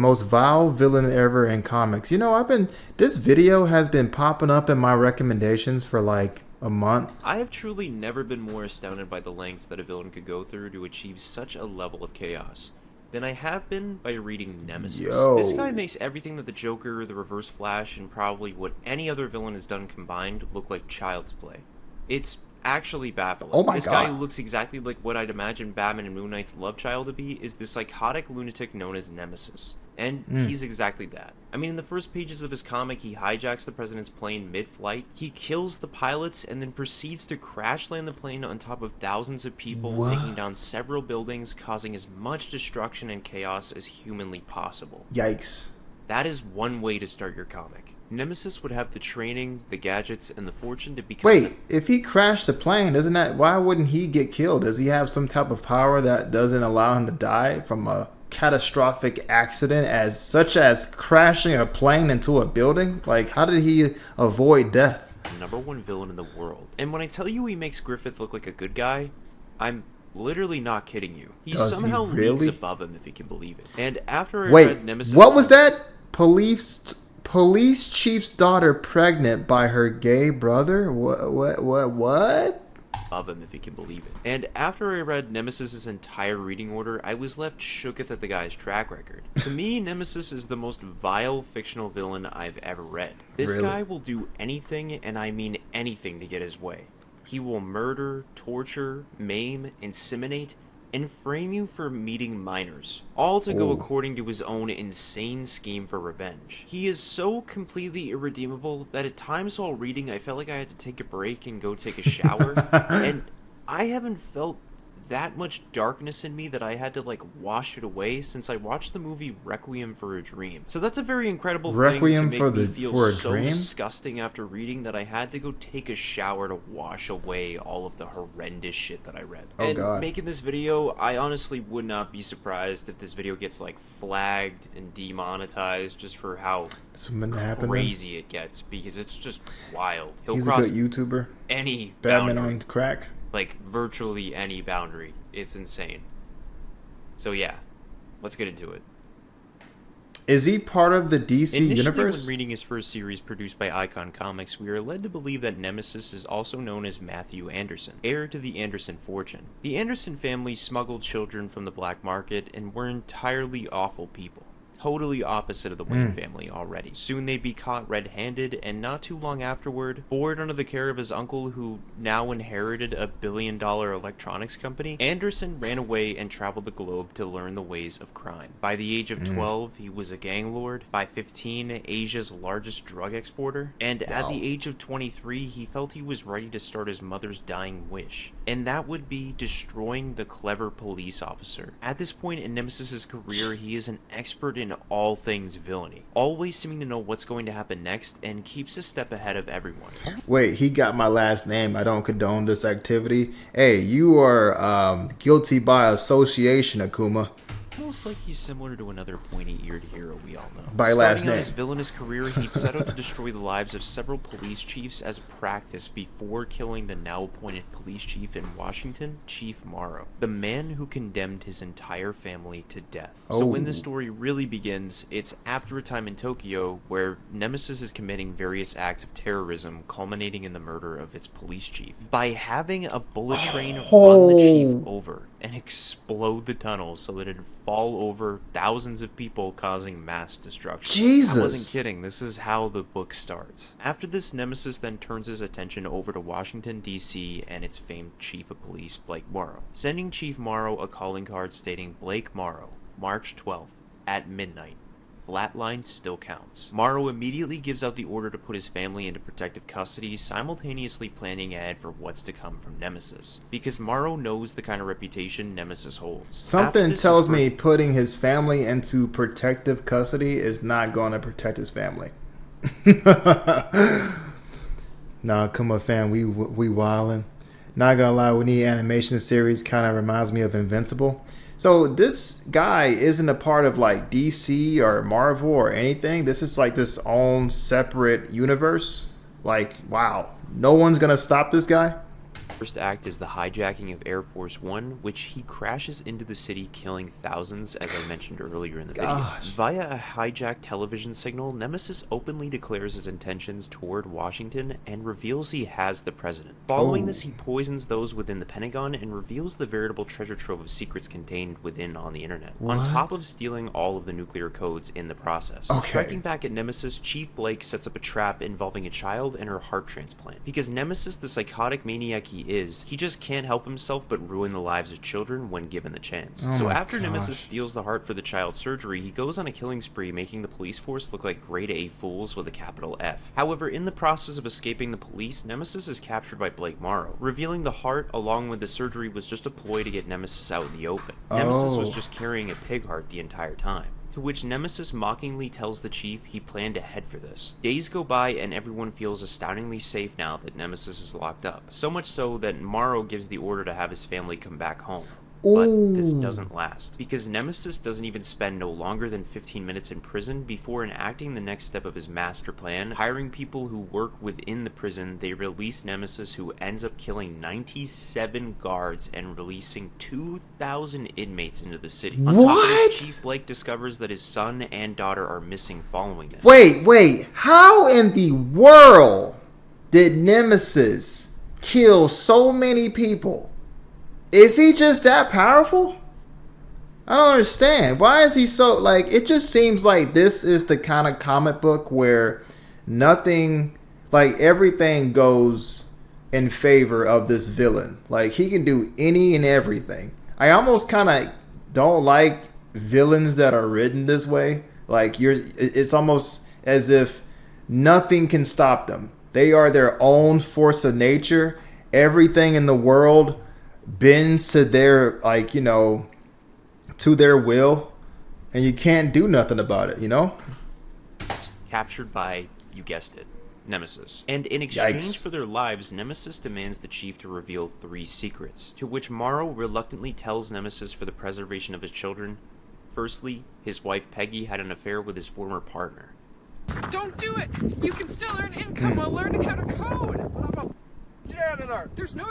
most vile villain ever in comics. You know, this video has been popping up in my recommendations for like a month. I have truly never been more astounded by the lengths that a villain could go through to achieve such a level of chaos than I have been by reading Nemesis. Yo. This guy makes everything that the Joker, the Reverse Flash, and probably what any other villain has done combined look like child's play. It's actually baffling. Oh my this God. guy who looks exactly like what I'd imagine Batman and Moon Knight's love child to be is the psychotic lunatic known as Nemesis. And he's exactly that. I mean, in the first pages of his comic, he hijacks the president's plane mid-flight, he kills the pilots, and then proceeds to crash land the plane on top of thousands of people, taking down several buildings, causing as much destruction and chaos as humanly possible. Yikes. That is one way to start your comic. Nemesis would have the training, the gadgets, and the fortune to become... Wait, if he crashed the plane, why wouldn't he get killed? Does he have some type of power that doesn't allow him to die from a catastrophic accident such as crashing a plane into a building? Like, how did he avoid death? #1 villain in the world. And when I tell you he makes Griffith look like a good guy, I'm literally not kidding you. He somehow leaps above him, if you can believe it. And after I read Nemesis... what was that? Police chief's daughter pregnant by her gay brother? What? Above him, if you can believe it. And after I read Nemesis' entire reading order, I was left shooketh at the guy's track record. To me, Nemesis is the most vile fictional villain I've ever read. This guy will do anything, and I mean anything, to get his way. He will murder, torture, maim, inseminate, and frame you for meeting minors, all to go according to his own insane scheme for revenge. He is so completely irredeemable that at times while reading I felt like I had to take a break and go take a shower, and I haven't felt that much darkness in me that I had to like wash it away since I watched the movie Requiem for a Dream. So that's a very incredible thing to make me feel so disgusting after reading that I had to go take a shower to wash away all of the horrendous shit that I read. Making this video, I honestly would not be surprised if this video gets like flagged and demonetized just for how crazy it gets, because it's just wild. He's a good YouTuber. Any Batman on crack. Like, virtually any boundary. It's insane. So yeah, let's get into it. Is he part of the DC universe? When reading his first series produced by Icon Comics, we are led to believe that Nemesis is also known as Matthew Anderson, heir to the Anderson fortune. The Anderson family smuggled children from the black market and were entirely awful people. Totally opposite of the Wayne family already. Soon they'd be caught red-handed, and not too long afterward, bored under the care of his uncle who now inherited $1 billion electronics company, Anderson ran away and traveled the globe to learn the ways of crime. By the age of 12, he was a gang lord. By 15, Asia's largest drug exporter. And at the age of 23, he felt he was ready to start his mother's dying wish. And that would be destroying the clever police officer. At this point in Nemesis' career, he is an expert in all things villainy, always seeming to know what's going to happen next, and keeps a step ahead of everyone. Wait, he got my last name. I don't condone this activity. Hey, you are guilty by association, Akuma. Almost like he's similar to another pointy-eared hero we all know. By last Starting out name. his villainous career, he'd set out to destroy the lives of several police chiefs as practice before killing the now-appointed police chief in Washington, Chief Morrow, the man who condemned his entire family to death. So when the story really begins, it's after a time in Tokyo where Nemesis is committing various acts of terrorism, culminating in the murder of its police chief. By having a bullet train run the chief over and explode the tunnel so that it'd fall over thousands of people, causing mass destruction. Jesus! I wasn't kidding. This is how the book starts. After this, Nemesis then turns his attention over to Washington, D.C. and its famed chief of police, Blake Morrow, sending Chief Morrow a calling card stating, "Blake Morrow, March 12th, at midnight. Flatline still counts." Morrow immediately gives out the order to put his family into protective custody, simultaneously planning ahead for what's to come from Nemesis. Because Morrow knows the kind of reputation Nemesis holds. Something tells me putting his family into protective custody is not going to protect his family. Nah, come on, fam. We wildin'. Not gonna lie, we need animation series. Kind of reminds me of Invincible. So this guy isn't a part of like DC or Marvel or anything. This is like this own separate universe. Like, wow, no one's gonna stop this guy. First act is the hijacking of Air Force One, which he crashes into the city, killing thousands, as I mentioned earlier in the video. Via a hijacked television signal, Nemesis openly declares his intentions toward Washington and reveals he has the president. Following this, he poisons those within the Pentagon and reveals the veritable treasure trove of secrets contained within on the internet, on top of stealing all of the nuclear codes in the process. Striking back at Nemesis, Chief Blake sets up a trap involving a child and her heart transplant. Because Nemesis, the psychotic maniac he is, he just can't help himself but ruin the lives of children when given the chance. So after Nemesis steals the heart for the child's surgery, he goes on a killing spree, making the police force look like grade A fools with a capital F. However, in the process of escaping the police, Nemesis is captured by Blake Morrow, revealing the heart along with the surgery was just a ploy to get Nemesis out in the open. Nemesis was just carrying a pig heart the entire time. To which Nemesis mockingly tells the chief he planned to head for this. Days go by and everyone feels astoundingly safe now that Nemesis is locked up. So much so that Morrow gives the order to have his family come back home. But this doesn't last, because Nemesis doesn't even spend no longer than 15 minutes in prison before enacting the next step of his master plan, hiring people who work within the prison. They release Nemesis, who ends up killing 97 guards and releasing 2,000 inmates into the city. On top of this, Chief Blake discovers that his son and daughter are missing following this. Wait, how in the world did Nemesis kill so many people? Is he just that powerful? I don't understand. Why is he so, like, it just seems like this is the kind of comic book where nothing, like, everything goes in favor of this villain. Like, he can do any and everything. I almost kind of don't like villains that are written this way. Like, it's almost as if nothing can stop them. They are their own force of nature. Everything in the world bends to their, like, you know, to their will, and you can't do nothing about it, you know? Captured by, you guessed it, Nemesis. And in exchange for their lives, Nemesis demands the chief to reveal 3 secrets, to which Morrow reluctantly tells Nemesis for the preservation of his children. Firstly, his wife Peggy had an affair with his former partner. Don't do it! You can still earn income while learning how to code! I'm a janitor! There's no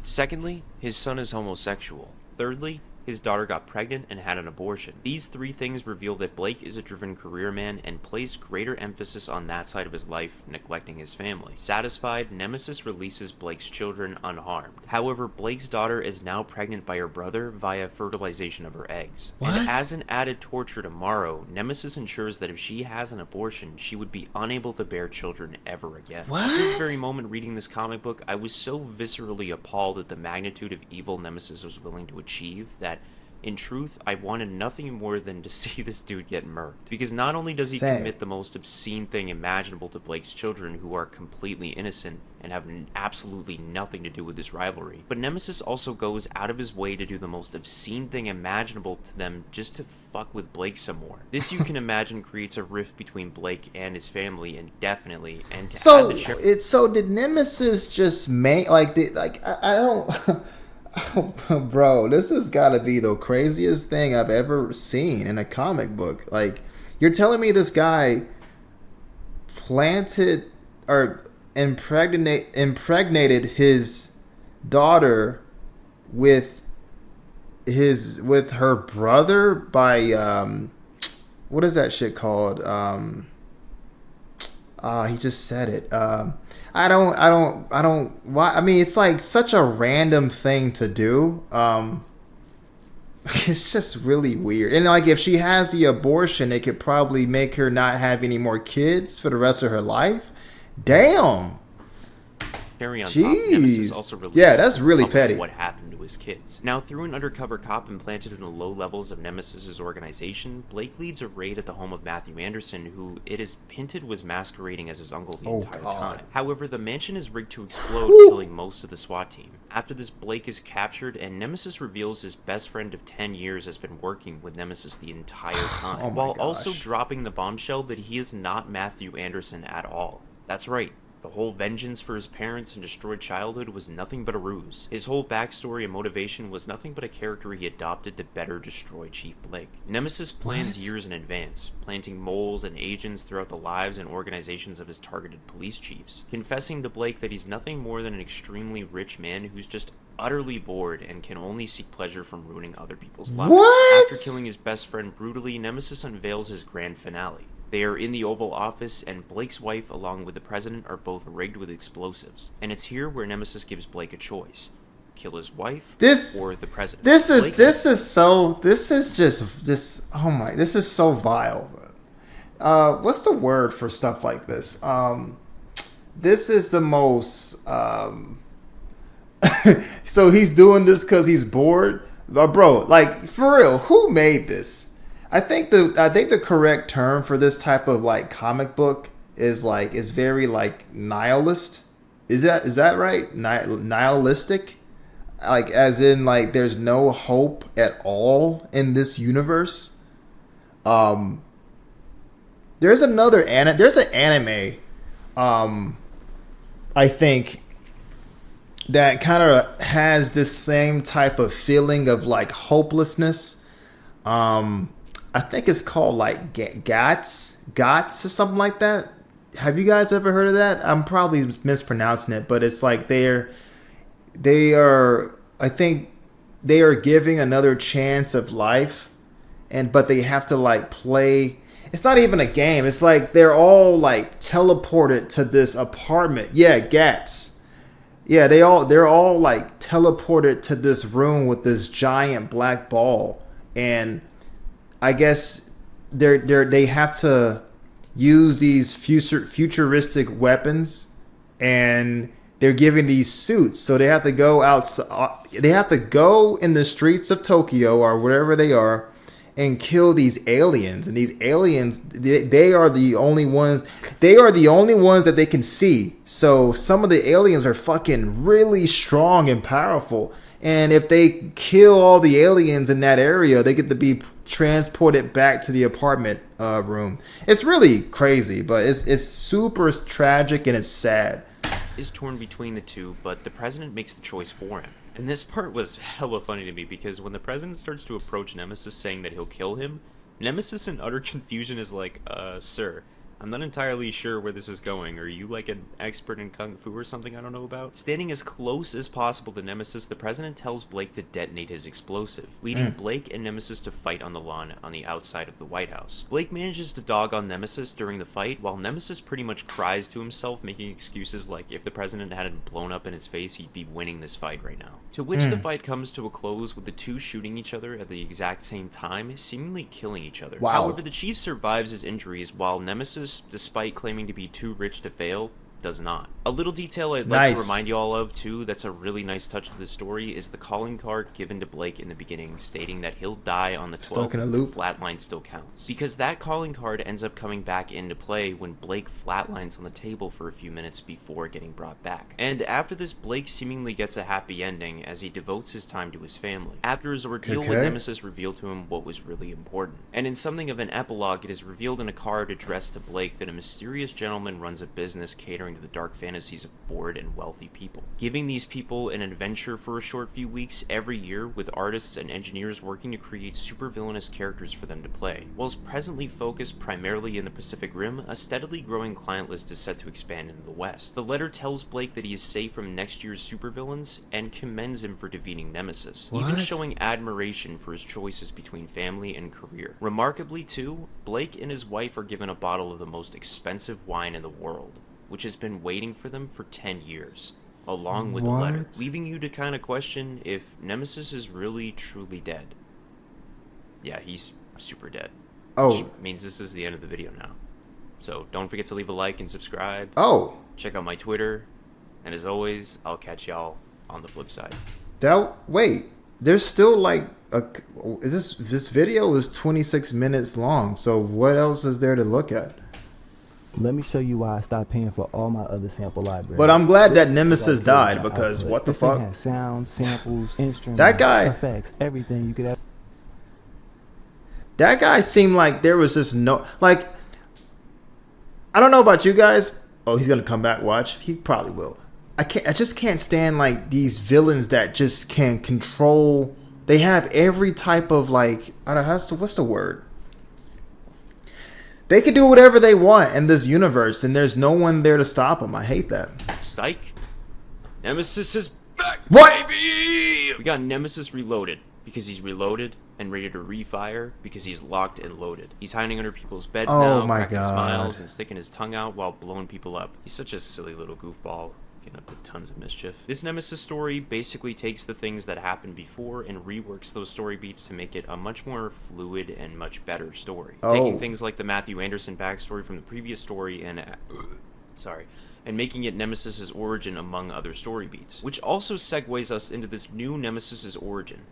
Secondly, his son is homosexual. Thirdly, his daughter got pregnant and had an abortion. These 3 things reveal that Blake is a driven career man and placed greater emphasis on that side of his life, neglecting his family. Satisfied, Nemesis releases Blake's children unharmed. However, Blake's daughter is now pregnant by her brother via fertilization of her eggs. And as an added torture to Morrow, Nemesis ensures that if she has an abortion, she would be unable to bear children ever again. At this very moment reading this comic book, I was so viscerally appalled at the magnitude of evil Nemesis was willing to achieve that, in truth, I wanted nothing more than to see this dude get murked. Because not only does he commit the most obscene thing imaginable to Blake's children, who are completely innocent and have absolutely nothing to do with this rivalry, but Nemesis also goes out of his way to do the most obscene thing imaginable to them just to fuck with Blake some more. This, you can imagine, creates a rift between Blake and his family, and definitely, and to add the so did Nemesis just make, like, I don't... Oh, bro, this has got to be the craziest thing I've ever seen in a comic book. Like, you're telling me this guy planted or impregnated his daughter with her brother by what is that shit called? He just said it. I don't. Why? I mean, it's like such a random thing to do. It's just really weird. And like, if she has the abortion, it could probably make her not have any more kids for the rest of her life. Damn. Cherry on top, Nemesis also released that's really petty. What happened to his kids. Now, through an undercover cop implanted in the low levels of Nemesis's organization, Blake leads a raid at the home of Matthew Anderson, who it is hinted was masquerading as his uncle the entire time. However, the mansion is rigged to explode, killing most of the SWAT team. After this, Blake is captured, and Nemesis reveals his best friend of 10 years has been working with Nemesis the entire time, while also dropping the bombshell that he is not Matthew Anderson at all. That's right. The whole vengeance for his parents and destroyed childhood was nothing but a ruse. His whole backstory and motivation was nothing but a character he adopted to better destroy Chief Blake. Nemesis plans years in advance, planting moles and agents throughout the lives and organizations of his targeted police chiefs, confessing to Blake that he's nothing more than an extremely rich man who's just utterly bored and can only seek pleasure from ruining other people's lives. What? After killing his best friend brutally, Nemesis unveils his grand finale. They are in the Oval Office, and Blake's wife, along with the president, are both rigged with explosives. And it's here where Nemesis gives Blake a choice: kill his wife or the president. This is so vile. What's the word for stuff like this? This is the most. So he's doing this because he's bored, bro. Like, for real, who made this? I think the correct term for this type of like comic book is very like nihilist. Is that right? Nihilistic, like as in like there's no hope at all in this universe. There's an anime, I think, that kind of has this same type of feeling of like hopelessness. I think it's called like GATS or something like that. Have you guys ever heard of that? I'm probably mispronouncing it, but it's like they are I think they are giving another chance of life, but they have to like play. It's not even a game. It's like they're all like teleported to this apartment. Yeah, GATS. Yeah, they're all like teleported to this room with this giant black ball, and I guess they have to use these futuristic weapons, and they're given these suits, so they have to go outside. They have to go in the streets of Tokyo or wherever they are and kill these aliens. And these aliens, they are the only ones. They are the only ones that they can see. So some of the aliens are fucking really strong and powerful. And if they kill all the aliens in that area, they get to be transported back to the apartment room. It's really crazy, but it's super tragic and it's sad. Is torn between the two, but the president makes the choice for him. And this part was hella funny to me because when the president starts to approach Nemesis saying that he'll kill him, Nemesis in utter confusion is like, sir, I'm not entirely sure where this is going. Are you like an expert in kung fu or something I don't know about? Standing as close as possible to Nemesis, the president tells Blake to detonate his explosive, leading Blake and Nemesis to fight on the lawn on the outside of the White House. Blake manages to dog on Nemesis during the fight, while Nemesis pretty much cries to himself, making excuses like if the president hadn't blown up in his face, he'd be winning this fight right now. To which the fight comes to a close with the two shooting each other at the exact same time, seemingly killing each other. Wow. However, the chief survives his injuries, while Nemesis, despite claiming to be too rich to fail, does not. A little detail I'd like to remind you all of too, that's a really nice touch to the story, is the calling card given to Blake in the beginning stating that he'll die on the 12th if the flatline still counts. Because that calling card ends up coming back into play when Blake flatlines on the table for a few minutes before getting brought back. And after this, Blake seemingly gets a happy ending as he devotes his time to his family. After his ordeal with Nemesis revealed to him what was really important. And in something of an epilogue, it is revealed in a card addressed to Blake that a mysterious gentleman runs a business catering to the dark fantasies of bored and wealthy people, giving these people an adventure for a short few weeks every year with artists and engineers working to create super villainous characters for them to play. Whilst presently focused primarily in the Pacific Rim, a steadily growing client list is set to expand into the West. The letter tells Blake that he is safe from next year's supervillains and commends him for defeating Nemesis, even showing admiration for his choices between family and career. Remarkably too, Blake and his wife are given a bottle of the most expensive wine in the world, which has been waiting for them for 10 years, along with the letter, leaving you to kind of question if Nemesis is really truly dead. Yeah, he's super dead. Which means this is the end of the video now. So don't forget to leave a like and subscribe. Check out my Twitter, and as always, I'll catch y'all on the flip side. Wait, there's still like this video is 26 minutes long, so what else is there to look at? Let me show you why I stopped paying for all my other sample libraries. But I'm glad that Nemesis died, because what the fuck? Has sounds, samples, instruments, that guy, effects, everything you could have. That guy seemed like there was just no, like, I don't know about you guys, Oh, he's gonna come back. Watch. He probably will. I just can't stand like these villains that just can control. They have every type of like. I don't know what's the word. They can do whatever they want in this universe, and there's no one there to stop them. I hate that. Psych. Nemesis is back, What? baby! We got Nemesis reloaded because he's reloaded and ready to refire because he's locked and loaded. He's hiding under people's beds now, my cracking God. smiles and sticking his tongue out while blowing people up. He's such a silly little goofball, getting up to tons of mischief. This Nemesis story basically takes the things that happened before and reworks those story beats to make it a much more fluid and much better story. Taking things like the Matthew Anderson backstory from the previous story and making it Nemesis's origin among other story beats, which also segues us into this new Nemesis's origin.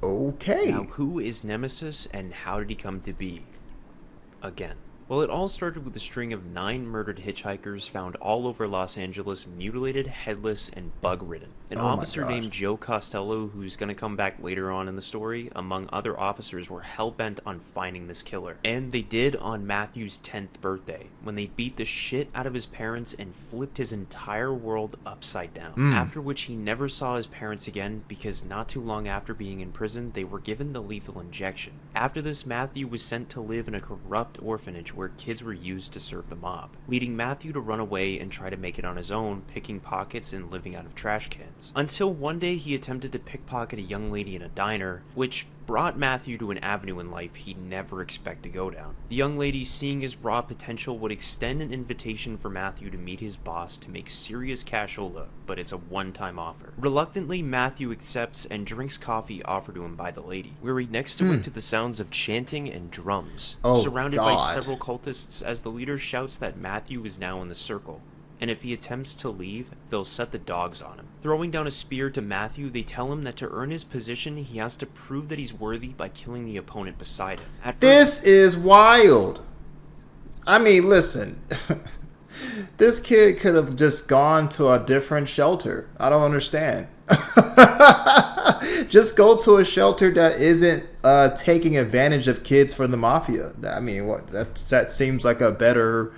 Okay. Now, who is Nemesis and how did he come to be? Again. Well, it all started with a string of 9 murdered hitchhikers found all over Los Angeles, mutilated, headless, and bug-ridden. An officer named Joe Costello, who's going to come back later on in the story, among other officers, were hell-bent on finding this killer. And they did on Matthew's 10th birthday, when they beat the shit out of his parents and flipped his entire world upside down. After which he never saw his parents again, because not too long after being in prison, they were given the lethal injection. After this, Matthew was sent to live in a corrupt orphanage where kids were used to serve the mob, leading Matthew to run away and try to make it on his own, picking pockets and living out of trash cans. Until one day he attempted to pickpocket a young lady in a diner, which brought Matthew to an avenue in life he'd never expect to go down. The young lady, seeing his raw potential, would extend an invitation for Matthew to meet his boss to make serious cashola, but it's a one-time offer. Reluctantly, Matthew accepts and drinks coffee offered to him by the lady, where he next awake to the sounds of chanting and drums, surrounded by several cultists as the leader shouts that Matthew is now in the circle, and if he attempts to leave, they'll set the dogs on him. Throwing down a spear to Matthew, they tell him that to earn his position, he has to prove that he's worthy by killing the opponent beside him. This is wild. I mean, listen. This kid could have just gone to a different shelter. I don't understand. Just go to a shelter that isn't taking advantage of kids for the mafia. I mean, that seems like a better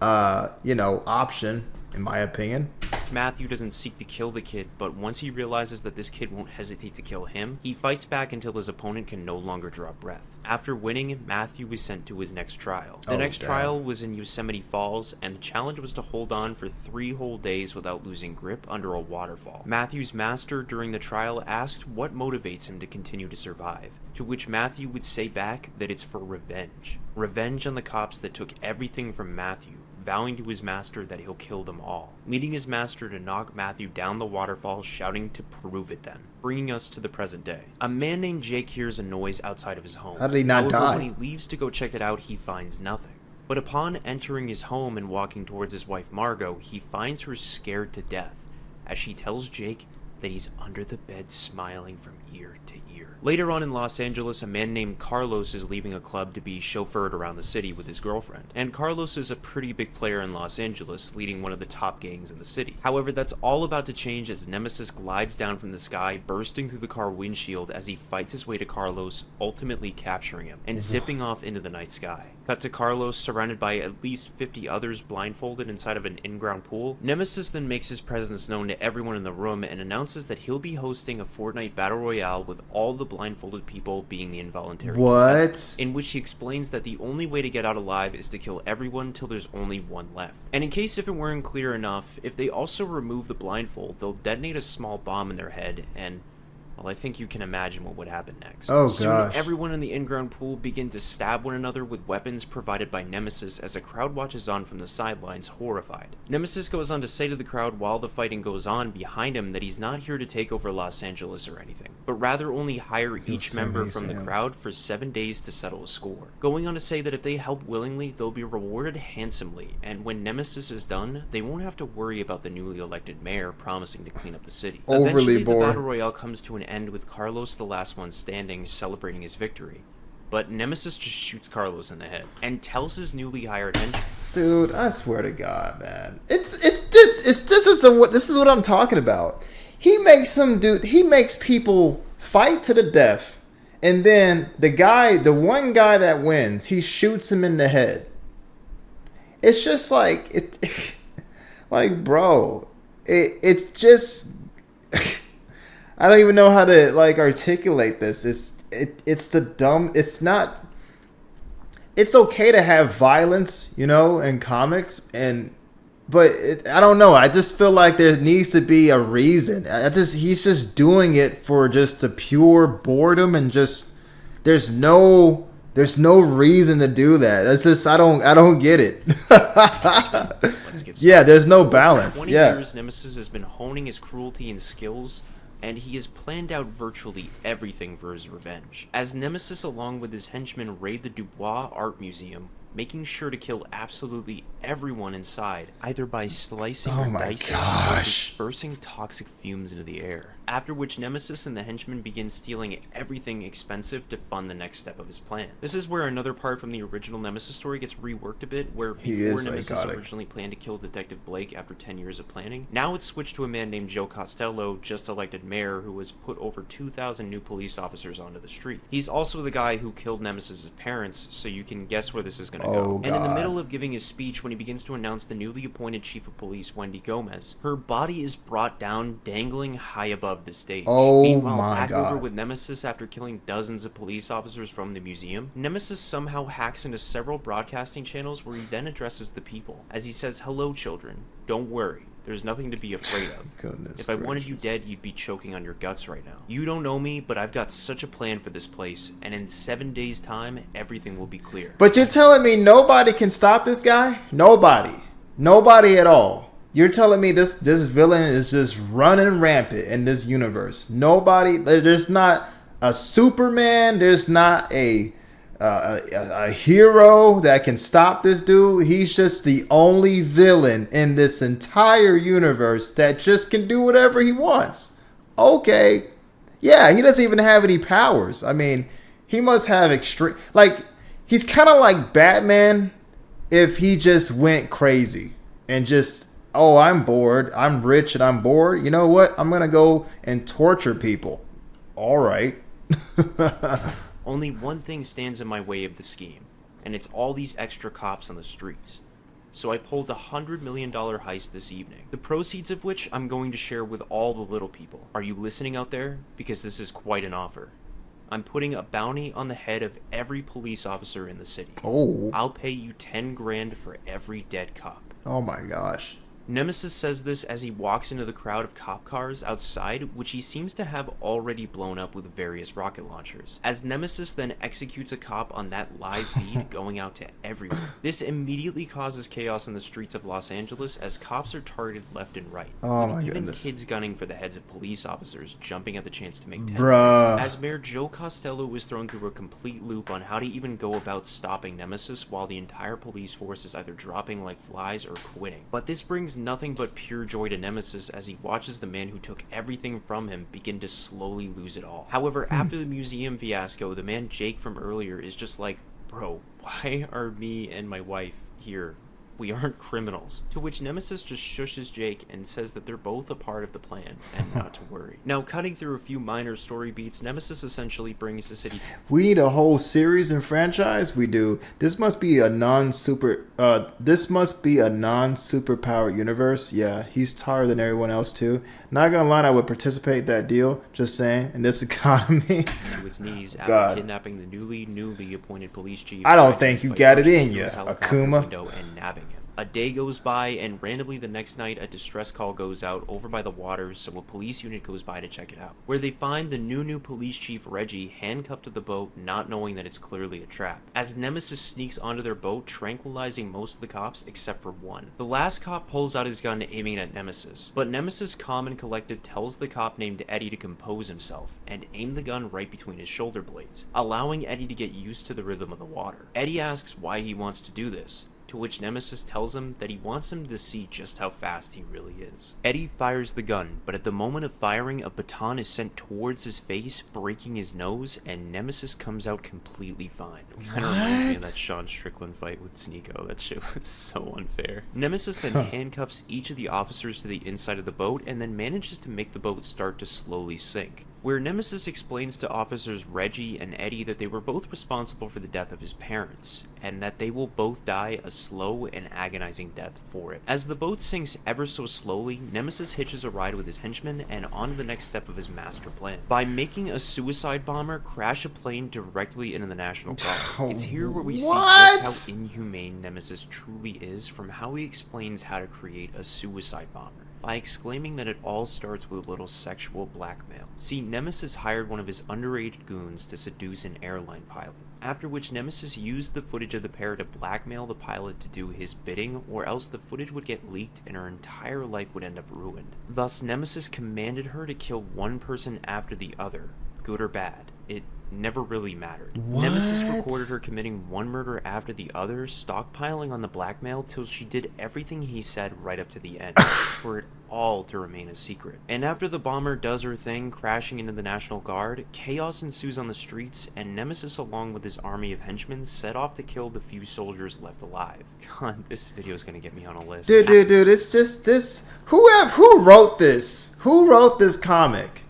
option, in my opinion. Matthew doesn't seek to kill the kid, but once he realizes that this kid won't hesitate to kill him, he fights back until his opponent can no longer draw breath. After winning, Matthew was sent to his next trial. The next trial was in Yosemite Falls, and the challenge was to hold on for 3 whole days without losing grip under a waterfall. Matthew's master during the trial asked what motivates him to continue to survive, to which Matthew would say back that it's for revenge. Revenge on the cops that took everything from Matthew, vowing to his master that he'll kill them all, leading his master to knock Matthew down the waterfall, shouting to prove it then, bringing us to the present day. A man named Jake hears a noise outside of his home. How did he not die? When he leaves to go check it out, he finds nothing. But upon entering his home and walking towards his wife Margot, he finds her scared to death, as she tells Jake that he's under the bed smiling from ear to ear. Later on in Los Angeles, a man named Carlos is leaving a club to be chauffeured around the city with his girlfriend. And Carlos is a pretty big player in Los Angeles, leading one of the top gangs in the city. However, that's all about to change as Nemesis glides down from the sky, bursting through the car windshield as he fights his way to Carlos, ultimately capturing him, and zipping off into the night sky. Cut to Carlos, surrounded by at least 50 others blindfolded inside of an in-ground pool. Nemesis then makes his presence known to everyone in the room and announces that he'll be hosting a Fortnite Battle Royale with all the blindfolded people being the involuntary contestants, in which he explains that the only way to get out alive is to kill everyone till there's only one left. And in case if it weren't clear enough, if they also remove the blindfold, they'll detonate a small bomb in their head and... well, I think you can imagine what would happen next. Oh, soon, gosh. everyone in the in-ground pool begin to stab one another with weapons provided by Nemesis as the crowd watches on from the sidelines, horrified. Nemesis goes on to say to the crowd while the fighting goes on behind him that he's not here to take over Los Angeles or anything, but rather only hire each member from the crowd for 7 days to settle a score. Going on to say that if they help willingly, they'll be rewarded handsomely, and when Nemesis is done, they won't have to worry about the newly elected mayor promising to clean up the city. Overly Eventually, bored. the Battle Royale comes to an end with Carlos the last one standing, celebrating his victory. But Nemesis just shoots Carlos in the head and tells his newly hired henchman. Dude, I swear to God, man. This is what I'm talking about. He makes people fight to the death, and then the one guy that wins, he shoots him in the head. it's just like it, like bro, it's just I don't even know how to like articulate this. It's the dumb. It's not. It's okay to have violence, you know, in comics, but I don't know. I just feel like there needs to be a reason. He's just doing it for just a pure boredom and just there's no reason to do that. That's just I don't get it. Let's get started. Yeah, there's no balance. For 20 Yeah. years, Nemesis has been honing his cruelty and skills, and he has planned out virtually everything for his revenge. As Nemesis, along with his henchmen, raid the Dubois Art Museum, making sure to kill absolutely everyone inside, either by slicing Oh or my dicing or gosh. dispersing toxic fumes into the air. After which Nemesis and the henchmen begin stealing everything expensive to fund the next step of his plan. This is where another part from the original Nemesis story gets reworked a bit, where He before is Nemesis psychotic. originally planned to kill Detective Blake after 10 years of planning, now it's switched to a man named Joe Costello, just elected mayor, who has put over 2,000 new police officers onto the street. He's also the guy who killed Nemesis' parents, so you can guess where this is going to Oh, go. And in the God. middle of giving his speech, when he begins to announce the newly appointed chief of police, Wendy Gomez, her body is brought down, dangling high above the stage. Oh Meanwhile, my back God. over with Nemesis after killing dozens of police officers from the museum, Nemesis somehow hacks into several broadcasting channels where he then addresses the people, as he says, "Hello, children. Don't worry. There's nothing to be afraid of. Goodness If I wanted you gracious. dead, you'd be choking on your guts right now. You don't know me, but I've got such a plan for this place, and in 7 days' time, everything will be clear." But you're telling me nobody can stop this guy? Nobody at all. You're telling me this villain is just running rampant in this universe. Nobody. There's not a Superman. There's not a hero that can stop this dude. He's just the only villain in this entire universe that just can do whatever he wants. Okay. Yeah, he doesn't even have any powers. I mean, he must have extreme... Like, he's kind of like Batman if he just went crazy and just... Oh, I'm bored. I'm rich and I'm bored. You know what? I'm going to go and torture people. All right. Only one thing stands in my way of the scheme, and it's all these extra cops on the streets. So I pulled a $100 million heist this evening, the proceeds of which I'm going to share with all the little people. Are you listening out there? Because this is quite an offer. I'm putting a bounty on the head of every police officer in the city. Oh. I'll pay you 10 grand for every dead cop. Oh my gosh. Nemesis says this as he walks into the crowd of cop cars outside, which he seems to have already blown up with various rocket launchers. As Nemesis then executes a cop on that live feed going out to everyone. This immediately causes chaos in the streets of Los Angeles as cops are targeted left and right. Oh with my even goodness. kids gunning for the heads of police officers, jumping at the chance to make 10. Bruh. As Mayor Joe Costello was thrown through a complete loop on how to even go about stopping Nemesis while the entire police force is either dropping like flies or quitting. But this brings nothing but pure joy to Nemesis as he watches the man who took everything from him begin to slowly lose it all. However, after the museum fiasco, the man Jake from earlier is just like, "Bro, why are me and my wife here? We aren't criminals." To which Nemesis just shushes Jake and says that they're both a part of the plan and not to worry. Now, cutting through a few minor story beats, Nemesis essentially brings the city... We need a whole series and franchise. We do. This must be a non-superpowered universe. Yeah, he's taller than everyone else too. Not gonna lie, I would participate in that deal. Just saying, in this economy. to its knees after God. kidnapping the newly appointed police chief. I don't by think you by got it bursting in through ya, his helicopter Akuma. window and nabbing him. A day goes by, and randomly the next night a distress call goes out over by the waters, so a police unit goes by to check it out, where they find the new police chief Reggie handcuffed to the boat, not knowing that it's clearly a trap. As Nemesis sneaks onto their boat, tranquilizing most of the cops except for one. The last cop pulls out his gun aiming at Nemesis, but Nemesis, calm and collected, tells the cop named Eddie to compose himself and aim the gun right between his shoulder blades, allowing Eddie to get used to the rhythm of the water. Eddie asks why he wants to do this, to which Nemesis tells him that he wants him to see just how fast he really is. Eddie fires the gun, but at the moment of firing, a baton is sent towards his face, breaking his nose, and Nemesis comes out completely fine. Kind of reminds me of that Sean Strickland fight with Sneeko. That shit was so unfair. Nemesis then handcuffs each of the officers to the inside of the boat, and then manages to make the boat start to slowly sink. where Nemesis explains to officers Reggie and Eddie that they were both responsible for the death of his parents, and that they will both die a slow and agonizing death for it. As the boat sinks ever so slowly, Nemesis hitches a ride with his henchmen and on to the next step of his master plan. By making a suicide bomber crash a plane directly into the National Guard. It's here where we see just how inhumane Nemesis truly is from how he explains how to create a suicide bomber, by exclaiming that it all starts with a little sexual blackmail. See, Nemesis hired one of his underage goons to seduce an airline pilot, after which Nemesis used the footage of the pair to blackmail the pilot to do his bidding, or else the footage would get leaked and her entire life would end up ruined. Thus, Nemesis commanded her to kill one person after the other, good or bad. It never really mattered. What? Nemesis recorded her committing one murder after the other, stockpiling on the blackmail till she did everything he said right up to the end, for it all to remain a secret. And after the bomber does her thing, crashing into the National Guard, chaos ensues on the streets, and Nemesis along with his army of henchmen set off to kill the few soldiers left alive. God, this video is gonna get me on a list. Dude, it's just this. Who wrote this? Who wrote this comic?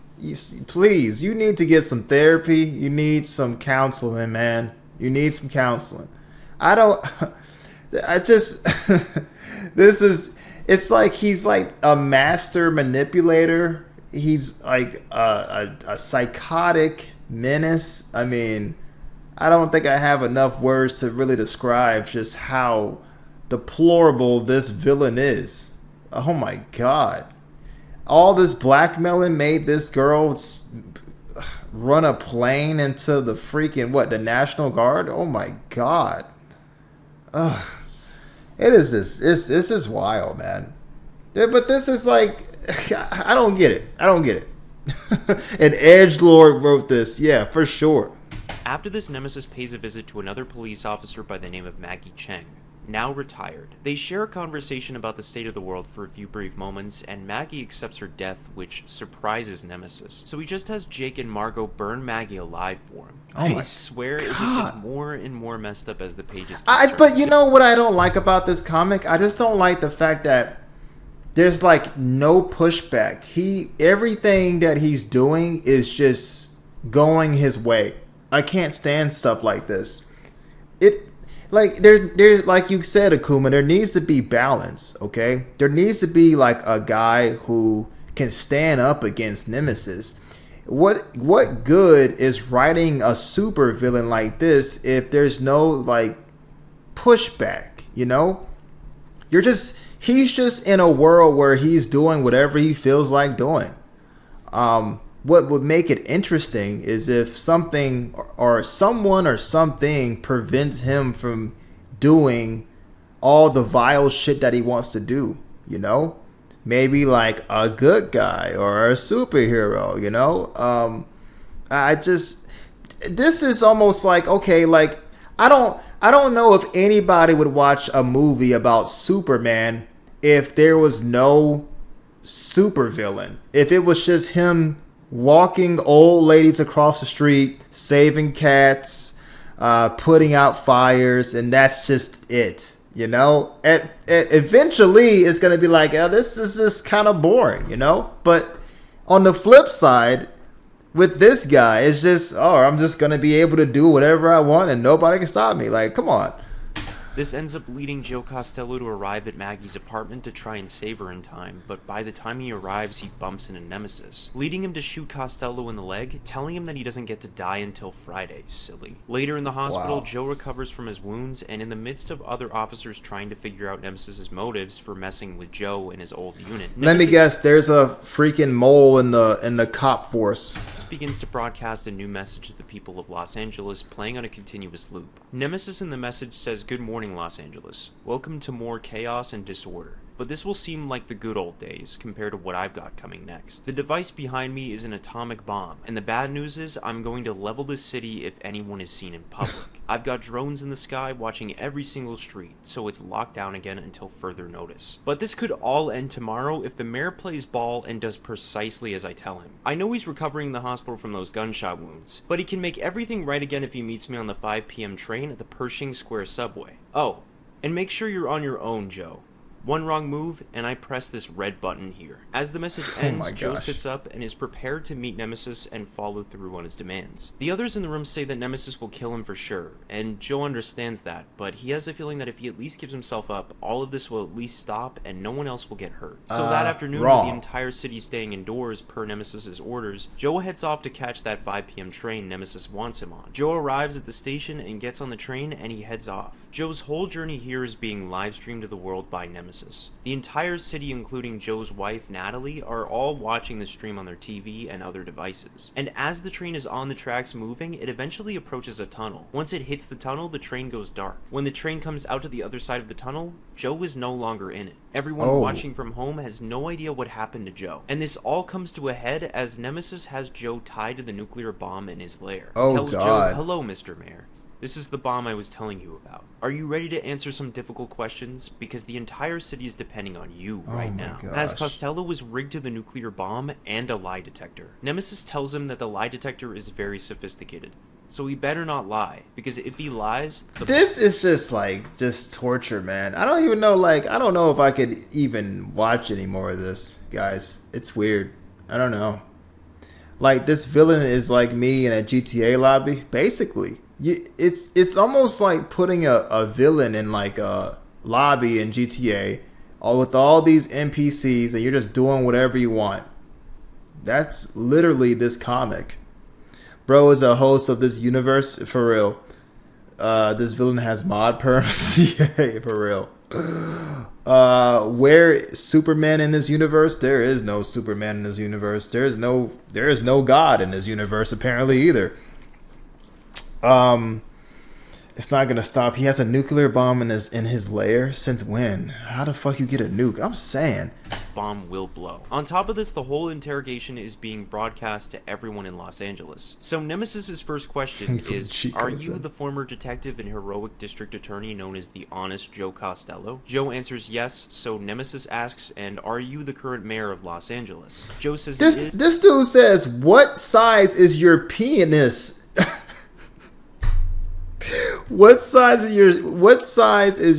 Please, you need to get some therapy. You need some counseling, man. You need some counseling. It's like he's like a master manipulator. He's like a psychotic menace. I mean, I don't think I have enough words to really describe just how deplorable this villain is. Oh my God. All this blackmailing made this girl run a plane into the freaking, the National Guard? Oh my God. Ugh. This is wild, man. Yeah, but this is like, I don't get it. An edgelord wrote this. Yeah, for sure. After this, Nemesis pays a visit to another police officer by the name of Maggie Cheng, now retired. They share a conversation about the state of the world for a few brief moments, and Maggie accepts her death, which surprises Nemesis. So he just has Jake and Margot burn Maggie alive for him. I swear it just gets more and more messed up as the pages keep But you know what I don't like about this comic? I just don't like the fact that there's like no pushback. Everything that he's doing is just going his way. I can't stand stuff like this. Like there's like you said, Akuma, there needs to be balance, okay? There needs to be like a guy who can stand up against Nemesis. What good is writing a super villain like this if there's no like pushback, you know? He's just in a world where he's doing whatever he feels like doing. What would make it interesting is if something or someone or something prevents him from doing all the vile shit that he wants to do, you know? Maybe like a good guy or a superhero, you know? This is almost like, okay, like I don't know if anybody would watch a movie about Superman if there was no supervillain. If it was just him walking old ladies across the street, saving cats, putting out fires, and that's just it, you know? Eventually, it's going to be like, oh, this is just kind of boring, you know? But on the flip side, with this guy, it's just, I'm just going to be able to do whatever I want and nobody can stop me. Like, come on. This ends up leading Joe Costello to arrive at Maggie's apartment to try and save her in time, but by the time he arrives, he bumps into Nemesis, leading him to shoot Costello in the leg, telling him that he doesn't get to die until Friday, silly. Later in the hospital, Joe recovers from his wounds, and in the midst of other officers trying to figure out Nemesis's motives for messing with Joe and his old unit, let me guess, there's a freaking mole in the cop force. Begins to broadcast a new message to the people of Los Angeles, playing on a continuous loop. Nemesis in the message says, "Good morning, Los Angeles. Welcome to more chaos and disorder. But this will seem like the good old days compared to what I've got coming next. The device behind me is an atomic bomb, and the bad news is I'm going to level this city if anyone is seen in public. I've got drones in the sky watching every single street, so it's locked down again until further notice. But this could all end tomorrow if the mayor plays ball and does precisely as I tell him. I know he's recovering in the hospital from those gunshot wounds, but he can make everything right again if he meets me on the 5 p.m. train at the Pershing Square subway. Oh, and make sure you're on your own, Joe. One wrong move, and I press this red button here. As the message ends, my Joe gosh. sits up and is prepared to meet Nemesis and follow through on his demands. The others in the room say that Nemesis will kill him for sure, and Joe understands that, but he has a feeling that if he at least gives himself up, all of this will at least stop and no one else will get hurt. So that afternoon, with the entire city staying indoors per Nemesis's orders, Joe heads off to catch that 5 p.m. train Nemesis wants him on. Joe arrives at the station and gets on the train and he heads off. Joe's whole journey here is being live streamed to the world by Nemesis. The entire city, including Joe's wife, Natalie, are all watching the stream on their TV and other devices. And as the train is on the tracks moving, it eventually approaches a tunnel. Once it hits the tunnel, the train goes dark. When the train comes out to the other side of the tunnel, Joe is no longer in it. Everyone watching from home has no idea what happened to Joe. And this all comes to a head as Nemesis has Joe tied to the nuclear bomb in his lair. Tells Joe, "Hello, Mr. Mayor. This is the bomb I was telling you about. Are you ready to answer some difficult questions? Because the entire city is depending on you right now." As Costello was rigged to the nuclear bomb and a lie detector. Nemesis tells him that the lie detector is very sophisticated. So he better not lie, because if he lies... This is just torture, man. I don't even know, I don't know if I could even watch any more of this, guys. It's weird. I don't know. This villain is like me in a GTA lobby, basically. It's almost like putting a villain in a lobby in GTA, all with all these NPCs, and you're just doing whatever you want. That's literally this comic. Bro is a host of this universe, for real. This villain has mod perms. Yeah, for real. Where Superman in this universe? There is no Superman in this universe. There is no God in this universe apparently either. It's not gonna stop. He has a nuclear bomb in his lair. Since when? How the fuck you get a nuke? I'm saying. Bomb will blow. On top of this, the whole interrogation is being broadcast to everyone in Los Angeles. So Nemesis's first question is, are you the former detective and heroic district attorney known as the Honest Joe Costello? Joe answers yes, so Nemesis asks, and are you the current mayor of Los Angeles? Joe says this dude says, what size is your penis? What size is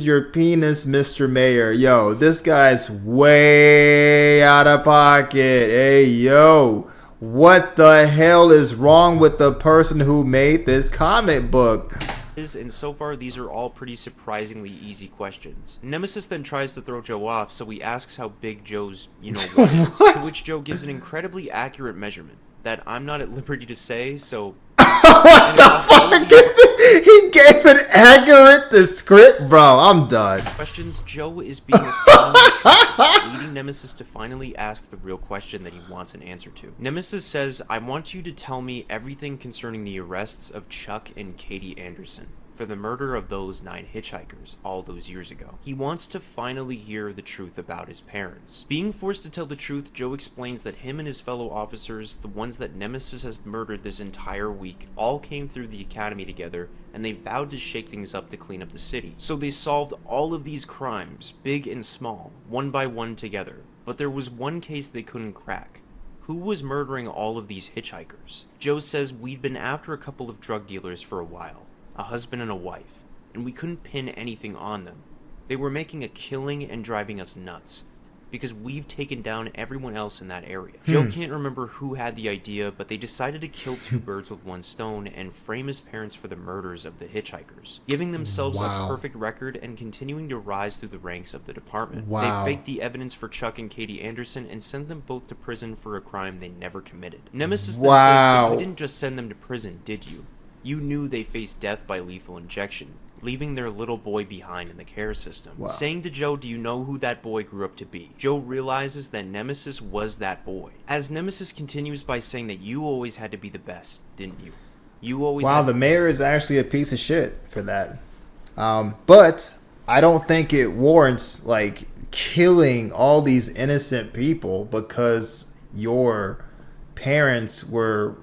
your penis, Mr. Mayor? Yo, this guy's way out of pocket. Hey, yo, what the hell is wrong with the person who made this comic book? And so far, these are all pretty surprisingly easy questions. Nemesis then tries to throw Joe off, so he asks how big Joe's, what is, to which Joe gives an incredibly accurate measurement that I'm not at liberty to say, so... What the fuck is this? He gave an accurate script, bro. I'm done. Questions. Joe is being astounded, leading Nemesis to finally ask the real question that he wants an answer to. Nemesis says, I want you to tell me everything concerning the arrests of Chuck and Katie Anderson for the murder of those 9 hitchhikers all those years ago. He wants to finally hear the truth about his parents. Being forced to tell the truth, Joe explains that him and his fellow officers, the ones that Nemesis has murdered this entire week, all came through the academy together, and they vowed to shake things up to clean up the city. So they solved all of these crimes, big and small, one by one together. But there was one case they couldn't crack. Who was murdering all of these hitchhikers? Joe says we'd been after a couple of drug dealers for a while. A husband and a wife, and we couldn't pin anything on them. They were making a killing and driving us nuts, because we've taken down everyone else in that area. Joe can't remember who had the idea, but they decided to kill 2 birds with one stone and frame his parents for the murders of the hitchhikers, giving themselves a perfect record and continuing to rise through the ranks of the department. They faked the evidence for Chuck and Katie Anderson and sent them both to prison for a crime they never committed. Nemesis then says, but you didn't just send them to prison, did you? You knew they faced death by lethal injection, leaving their little boy behind in the care system. Saying to Joe, do you know who that boy grew up to be? Joe realizes that Nemesis was that boy. As Nemesis continues by saying that you always had to be the best, didn't you? You always the mayor is actually a piece of shit for that. But I don't think it warrants, killing all these innocent people because your parents were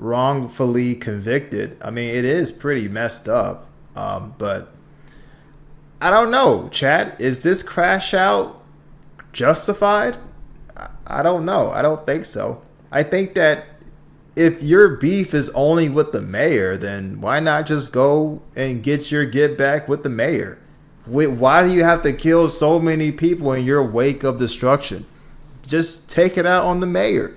wrongfully convicted. I mean, it is pretty messed up. But I don't know, Chad. Is this crash out justified? I don't know. I don't think so. I think that if your beef is only with the mayor, then why not just go and get your get back with the mayor? Why do you have to kill so many people in your wake of destruction? Just take it out on the mayor.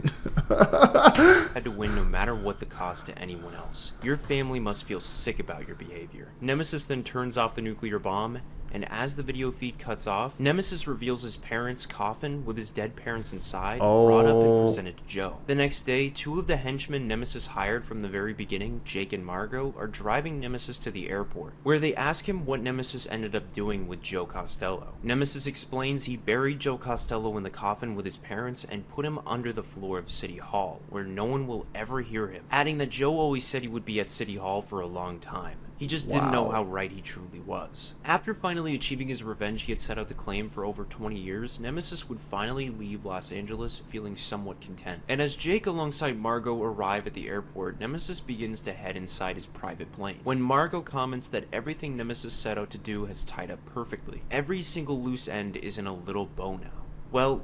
Had to win no matter what the cost to anyone else. Your family must feel sick about your behavior. Nemesis then turns off the nuclear bomb, and as the video feed cuts off, Nemesis reveals his parents' coffin with his dead parents inside, brought up and presented to Joe. The next day, two of the henchmen Nemesis hired from the very beginning, Jake and Margot, are driving Nemesis to the airport, where they ask him what Nemesis ended up doing with Joe Costello. Nemesis explains he buried Joe Costello in the coffin with his parents and put him under the floor of City Hall, where no one will ever hear him, adding that Joe always said he would be at City Hall for a long time. He just didn't know how right he truly was. After finally achieving his revenge he had set out to claim for over 20 years, Nemesis would finally leave Los Angeles feeling somewhat content. And as Jake alongside Margot arrive at the airport, Nemesis begins to head inside his private plane. When Margot comments that everything Nemesis set out to do has tied up perfectly. Every single loose end is in a little bow now. Well,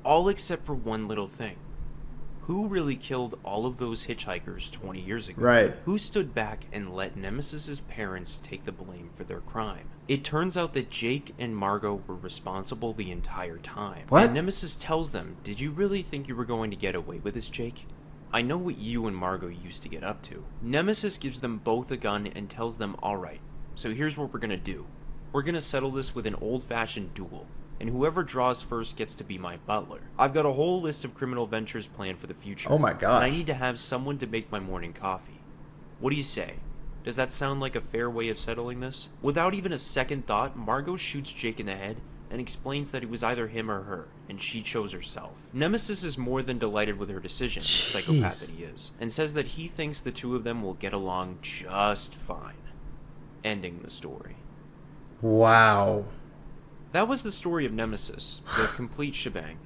all except for one little thing. Who really killed all of those hitchhikers 20 years ago? Right. Who stood back and let Nemesis's parents take the blame for their crime? It turns out that Jake and Margot were responsible the entire time. What? And Nemesis tells them, "Did you really think you were going to get away with this, Jake? I know what you and Margot used to get up to." Nemesis gives them both a gun and tells them, "Alright, so here's what we're gonna do. We're gonna settle this with an old-fashioned duel. And whoever draws first gets to be my butler. I've got a whole list of criminal ventures planned for the future. Oh my gosh. And I need to have someone to make my morning coffee. What do you say? Does that sound like a fair way of settling this?" Without even a second thought, Margot shoots Jake in the head and explains that it was either him or her, and she chose herself. Nemesis is more than delighted with her decision, psychopath that he is, and says that he thinks the two of them will get along just fine. Ending the story. Wow. That was the story of Nemesis, the complete shebang.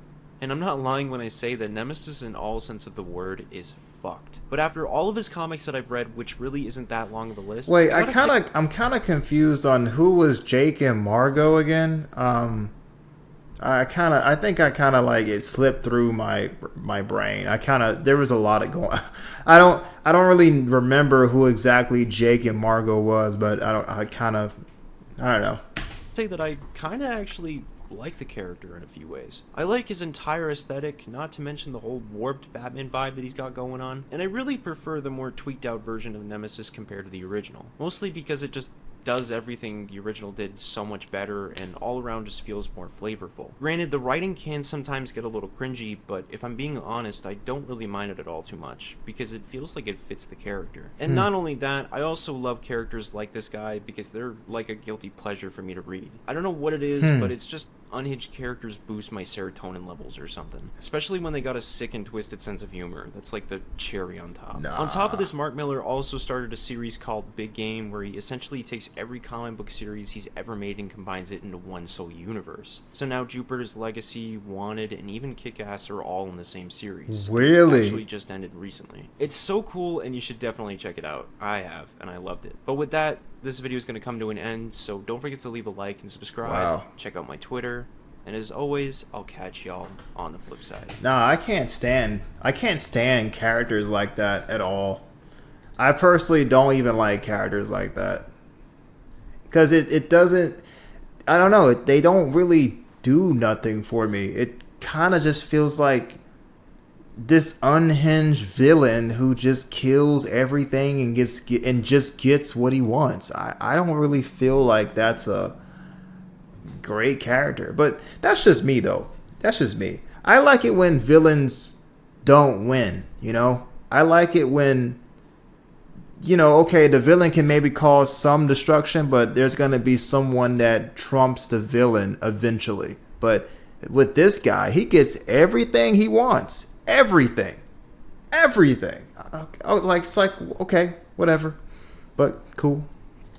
And I'm not lying when I say that Nemesis in all sense of the word is fucked. But after all of his comics that I've read, which really isn't that long of a list... Wait, I'm kind of confused on who was Jake and Margot again. I think like it slipped through my brain. There was a lot of going. I don't really remember who exactly Jake and Margot was, but I don't know. Say that I kind of actually like the character in a few ways. I like his entire aesthetic, not to mention the whole warped Batman vibe that he's got going on, and I really prefer the more tweaked out version of Nemesis compared to the original, mostly because it just does everything the original did so much better and all around just feels more flavorful. Granted, the writing can sometimes get a little cringy, but if I'm being honest, I don't really mind it at all too much, because it feels like it fits the character. And not only that, I also love characters like this guy because they're like a guilty pleasure for me to read. I don't know what it is, but it's just unhinged characters boost my serotonin levels or something. Especially when they got a sick and twisted sense of humor. That's like the cherry on top. Nah. On top of this, Mark Millar also started a series called Big Game, where he essentially takes every comic book series he's ever made and combines it into one sole universe. So now Jupiter's Legacy, Wanted, and even Kick-Ass are all in the same series. Really? It actually just ended recently. It's so cool, and you should definitely check it out. I have, and I loved it. But with that, this video is going to come to an end, so don't forget to leave a like and subscribe. Wow. Check out my Twitter, and as always, I'll catch y'all on the flip side. Nah, I can't stand characters like that at all. I personally don't even like characters like that. Because it doesn't, I don't know, they don't really do nothing for me. It kind of just feels like this unhinged villain who just kills everything and just gets what he wants. I don't really feel like that's a great character, but that's just me though. That's just me. I like it when villains don't win, you know? I like it when, you know, okay, the villain can maybe cause some destruction, but there's going to be someone that trumps the villain eventually. But with this guy, he gets everything he wants. Everything. Like, it's like, okay, whatever. But cool.